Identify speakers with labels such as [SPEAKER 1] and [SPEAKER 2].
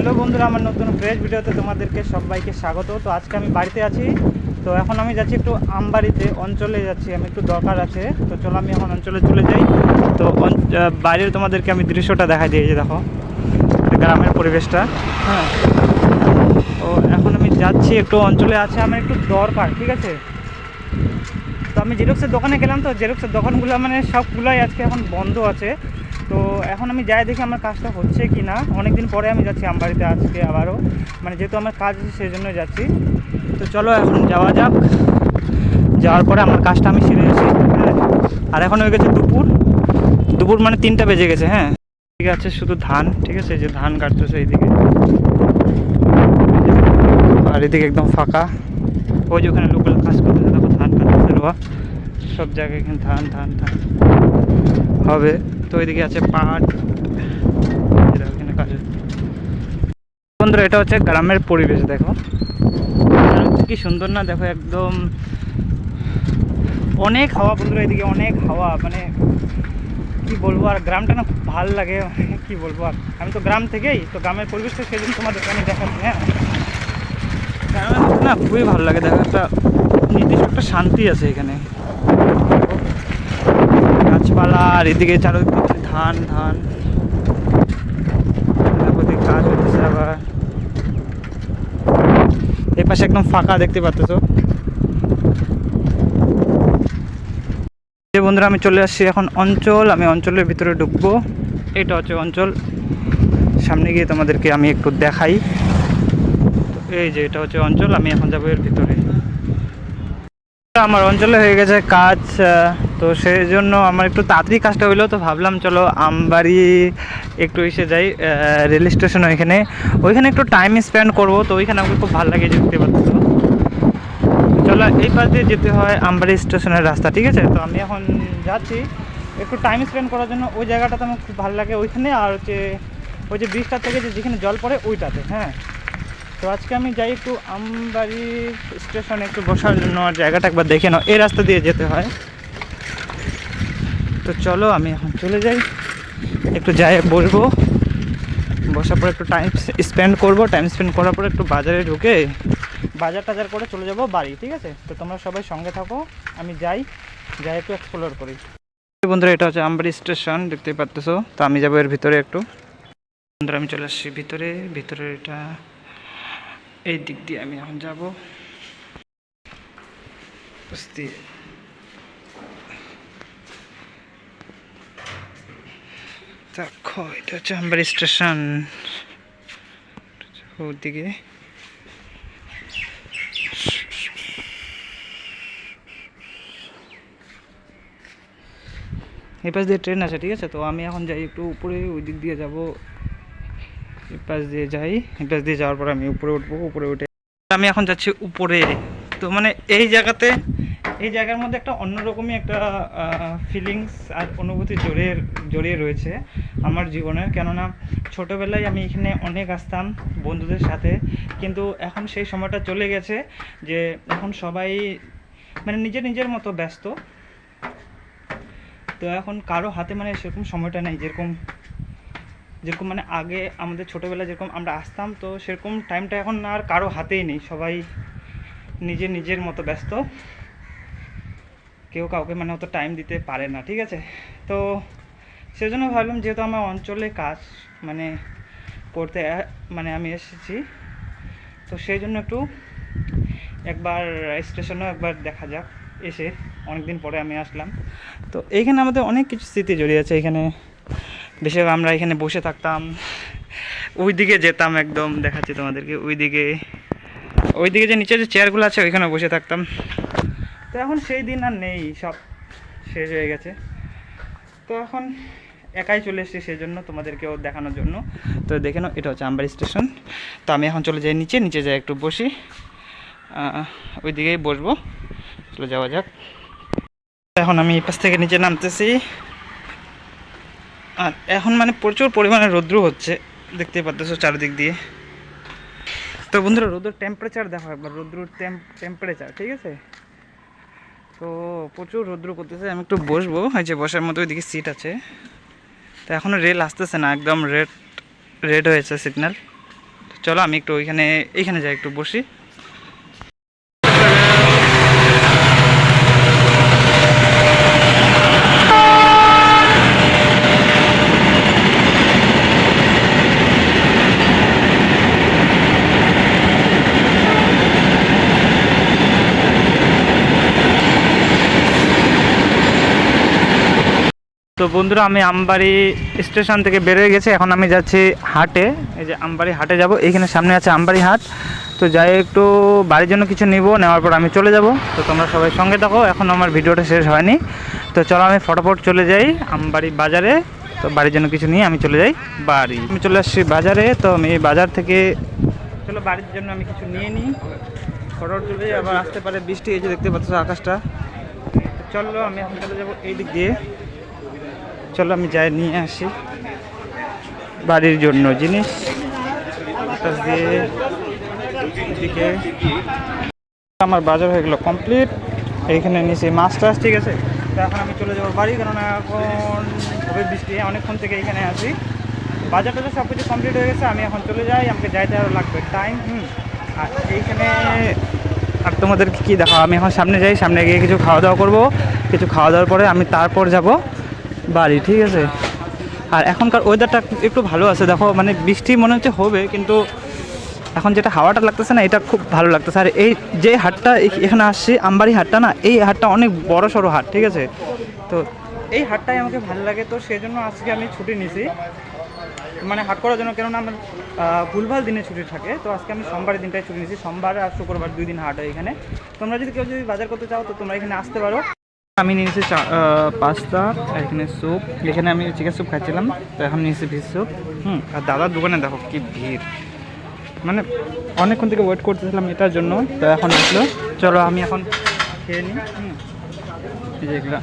[SPEAKER 1] Hello বন্ধুরা, আমার নতুন ফ্রেশ ভিডিওতে তোমাদেরকে সবাইকে স্বাগত। তো আজকে আমি বাড়িতে আছি। তো এখন আমি যাচ্ছি একটু আমবাড়িতে অঞ্চলে যাচ্ছি, আমি একটু দরকার আছে। তো চলো আমি এখন অঞ্চলে চলে যাই। তো বাইরের তোমাদেরকে আমি দৃশ্যটা দেখাই দিই, যে দেখো গ্রামের পরিবেশটা। হ্যাঁ, তো এখন আমি যাচ্ছি একটু অঞ্চলে আছে, আমার একটু দরকার, ঠিক আছে। তো আমি জেরক্সের দোকানে গেলাম, তো জেরক্সের দোকানগুলো মানে সবগুলোই আজকে এখন বন্ধ আছে। তো এখন আমি যাই দেখি আমার কাজটা হচ্ছে কি না। অনেক দিন পরে আমি যাচ্ছি আমবাড়িতে আজকে আবারও, মানে যেহেতু আমার কাজ আছে সেই জন্যই যাচ্ছি। তো চলো এখন যাওয়া যাক, যাওয়ার পরে আমার কাজটা আমি সেরে আসি। হ্যাঁ, আর এখন হয়ে গেছে দুপুর, দুপুর মানে 3টা বেজে গেছে। হ্যাঁ, ঠিক আছে, শুধু ধান, ঠিক আছে, যে ধান কাটতেছে এইদিকে, আর এদিকে একদম ফাঁকা। ওই যে ওখানে লোকাল কাজ করতেছে, দেখো ধান কাটতেছে, রোয়া সব জায়গায় এখানে ধান ধান ধান হবে। তো ওইদিকে আছে পাট, এখানে কাজ। বন্ধুরা, এটা হচ্ছে গ্রামের পরিবেশ, দেখো কি সুন্দর না, দেখো একদম অনেক হাওয়া। বন্ধুরা, এদিকে অনেক হাওয়া, মানে কি বলবো, আর গ্রামটা না খুব ভালো লাগে, কি বলবো। আর আমি তো গ্রাম থেকেই, তো গ্রামের পরিবেশটা সেই জন্য তোমাদেরকে আমি দেখাচ্ছি। হ্যাঁ, গ্রামের মধ্যে না খুবই ভালো লাগে, দেখো একটা নির্দিষ্ট একটা শান্তি আছে এখানে, গাছপালা, আর এদিকে চারিদিকে ধান ধান, ওদিকে কাজ হচ্ছে। আবার এই পাশে একদম ফাঁকা, দেখতে পাচ্ছ। যে বন্ধুরা, আমি চলে আসছি এখন অঞ্চল, আমি অঞ্চলের ভিতরে ঢুকবো। এটা হচ্ছে অঞ্চল, সামনে গিয়ে তোমাদেরকে আমি একটু দেখাই। তো এই যে এটা হচ্ছে অঞ্চল, আমি এখন যাবো এর ভিতরে। আমার অঞ্চলে হয়ে গেছে কাজ, তো সেই জন্য আমার একটু তাড়াতাড়ি কাজটা হইলো। তো ভাবলাম চলো আমবাড়ি একটু এসে যাই, রেল স্টেশন ওইখানে একটু টাইম স্পেন্ড করব। তো ওইখানে আমাকে খুব ভালো লাগে, দেখতে পাচ্ছ। চলো, এই পাশ দিয়ে যেতে হয় আমবাড়ি স্টেশনের রাস্তা, ঠিক আছে। তো আমি এখন যাচ্ছি একটু টাইম স্পেন্ড করার জন্য। ওই জায়গাটাতে আমার খুব ভালো লাগে ওইখানে, আর হচ্ছে ওই যে ব্রিজটা থেকে যেখানে জল পড়ে ওইটাতে। হ্যাঁ, তো আজকে আমি যাই একটু আমবাড়ি স্টেশনে একটু বসার জন্য, আর জায়গাটা একবার দেখে নাও, এই রাস্তা দিয়ে যেতে হয়। তো চলো আমি এখন চলে যাই, একটু যাই বসবো, বসার পর একটু টাইম স্পেন্ড করবো। টাইম স্পেন্ড করার পর একটু বাজারে ঢুকে বাজার টাজার করে চলে যাব বাড়ি, ঠিক আছে। তো তোমরা সবাই সঙ্গে থাকো, আমি যাই একটু এক্সপ্লোর করি। বন্ধুরা, এটা হচ্ছে আমবাড়ি স্টেশন, দেখতেই পারতেছো। তো আমি যাবো এর ভিতরে একটু। বন্ধুরা, আমি চলে আসছি ভিতরে। এটা এই দিক দিয়ে আমি এখন যাবো। দেখো, এটা হচ্ছে আমবাড়ি স্টেশন, ওদিকে এই পাশ দিয়ে ট্রেন আছে, ঠিক আছে। তো আমি এখন যাই একটু উপরে, ওই দিক দিয়ে যাবো। এই পাশ দিয়ে যাই, এই পাশ দিয়ে যাওয়ার পর আমি উপরে উঠবো। উপরে উঠে আমি এখন যাচ্ছি উপরে। তো মানে এই জায়গার মধ্যে একটা অন্যরকমই একটা ফিলিংস আর অনুভূতি জড়িয়ে রয়েছে আমার জীবনের। কেননা ছোটোবেলায় আমি এখানে অনেক আসতাম বন্ধুদের সাথে, কিন্তু এখন সেই সময়টা চলে গেছে, যে এখন সবাই মানে নিজের নিজের মতো ব্যস্ত। তো এখন কারো হাতে মানে সেরকম সময়টা নেই, যেরকম মানে আগে আমাদের ছোটোবেলায় যেরকম আমরা আসতাম, তো সেরকম টাইমটা এখন আর কারো হাতেই নেই। সবাই নিজের নিজের মতো ব্যস্ত, কেউ কাউকে মানে অত টাইম দিতে পারে না, ঠিক আছে। তো সেজন্য ভাবলাম, যেহেতু আমার অঞ্চলে কাজ মানে করতে মানে আমি এসেছি, তো সেই জন্য একটু একবার স্টেশনেও একবার দেখা যাক। এসে অনেক দিন পরে আমি আসলাম। তো এইখানে আমাদের অনেক কিছু স্মৃতি জড়িয়ে আছে। এখানে বেশিরভাগ আমরা এখানে বসে থাকতাম, ওইদিকে যেতাম, একদম দেখাচ্ছি তোমাদেরকে, ওইদিকে যে নিচে যে চেয়ারগুলো আছে ওইখানে বসে থাকতাম। তো এখন সেই দিন আর নেই, সব শেষ হয়ে গেছে। তো এখন একাই চলে এসেছি সেই জন্য তোমাদেরকেও দেখানোর জন্য। তো দেখে নাও, এটা হচ্ছে আমবাড়ি স্টেশন। তো আমি এখন চলে যাই নিচে যাই একটু বসি, ওই দিকেই বসবো। চলে যাওয়া যাক। এখন আমি এই পাশ থেকে নিচে নামতেছি, আর এখন মানে প্রচুর পরিমাণে রৌদ্র হচ্ছে, দেখতে পাচ্ছ চারিদিক দিয়ে। তো বন্ধুরা, রোদের টেম্পারেচার দেখো একবার, রৌদ্রুর টেম্পারেচার, ঠিক আছে। তো প্রচুর রৌদ্র করতেছে, আমি একটু বসবো। এই যে বসার মতো ওইদিকে সিট আছে। তো এখনও রেল আসতেছে না, একদম রেড হয়েছে সিগন্যাল। চলো আমি একটু এইখানে যাই, একটু বসি। তো বন্ধুরা, আমি আমবাড়ি স্টেশন থেকে বেরিয়ে গেছি, এখন আমি যাচ্ছি হাটে। এই যে আমবাড়ি হাটে যাব, এইখানে সামনে আছে আমবাড়ি হাট। তো যাই একটু বাড়ির জন্য কিছু নেওয়ার পর আমি চলে যাব। তো তোমরা সবাই সঙ্গে থাকো, এখন আমার ভিডিওটা শেষ হয়নি। তো চলো আমি ফটাফট চলে যাই আমবাড়ি বাজারে। তো বাড়ির জন্য কিছু নিয়ে আমি চলে যাই বাড়ি। আমি চলে আসছি বাজারে। তো আমি বাজার থেকে চলো বাড়ির জন্য আমি কিছু নিয়ে নিই, ফটোফট চলে যাই। আবার আসতে পারে বৃষ্টি, এই যে দেখতে পাচ্ছ আকাশটা। চলো আমি এখন চলে যাবো এই দিক দিয়ে। চলো আমি যাই নিয়ে আসি বাড়ির জন্য জিনিস। দিয়ে এদিকে আমার বাজার হয়ে গেলো কমপ্লিট। এইখানে নিচে মাছ টাছ, ঠিক আছে। তো এখন আমি চলে যাবো বাড়ি, কারণ এখন হবে বৃষ্টি। অনেকক্ষণ থেকে এখানে আছি, বাজারটা তো সব কিছু কমপ্লিট হয়ে গেছে। আমি এখন চলে যাই, আমাকে যাইতে আরও লাগবে টাইম। আর এইখানে আর তোমাদেরকে কী দেখাও, আমি এখন সামনে যাই, সামনে গিয়ে কিছু খাওয়া দাওয়া করবো। কিছু খাওয়া দাওয়ার পরে আমি তারপর যাব বাড়ি, ঠিক আছে। আর এখনকার ওয়েদারটা একটু ভালো আছে, দেখো মানে বৃষ্টি মনে হচ্ছে হবে, কিন্তু এখন যেটা হাওয়াটা লাগতেছে না, এটা খুব ভালো লাগতেছে। আর এই যে হাটটা এখানে আসছি, আমবাড়ি হাটটা না, এই হাটটা অনেক বড় সড়ো হাট, ঠিক আছে। তো এই হাটটাই আমাকে ভালো লাগে, তো সেই জন্য আজকে আমি ছুটি নিছি, মানে হাট করার জন্য। কেননা আমার ভুলভাল দিনে ছুটি থাকে, তো আজকে আমি সোমবারের দিনটাই ছুটি নিয়েছি। সোমবার আর শুক্রবার 2 দিন হাট হয় এখানে। তোমরা যদি কেউ বাজার করতে চাও, তো তোমরা এখানে আসতে পারো। আমি নিয়েছি পাস্তা, আর এখানে স্যুপ। এখানে আমি চিকেন স্যুপ খাচ্ছিলাম, তো এখন নিয়েছি ফিশ স্যুপ। আর দাদার দোকানে দেখো কি ভিড়, মানে অনেকক্ষণ থেকে ওয়েট করতেছিলাম এটার জন্য, তো এখন আসলো। চলো আমি এখন খেয়ে নিই। এই যে এগুলা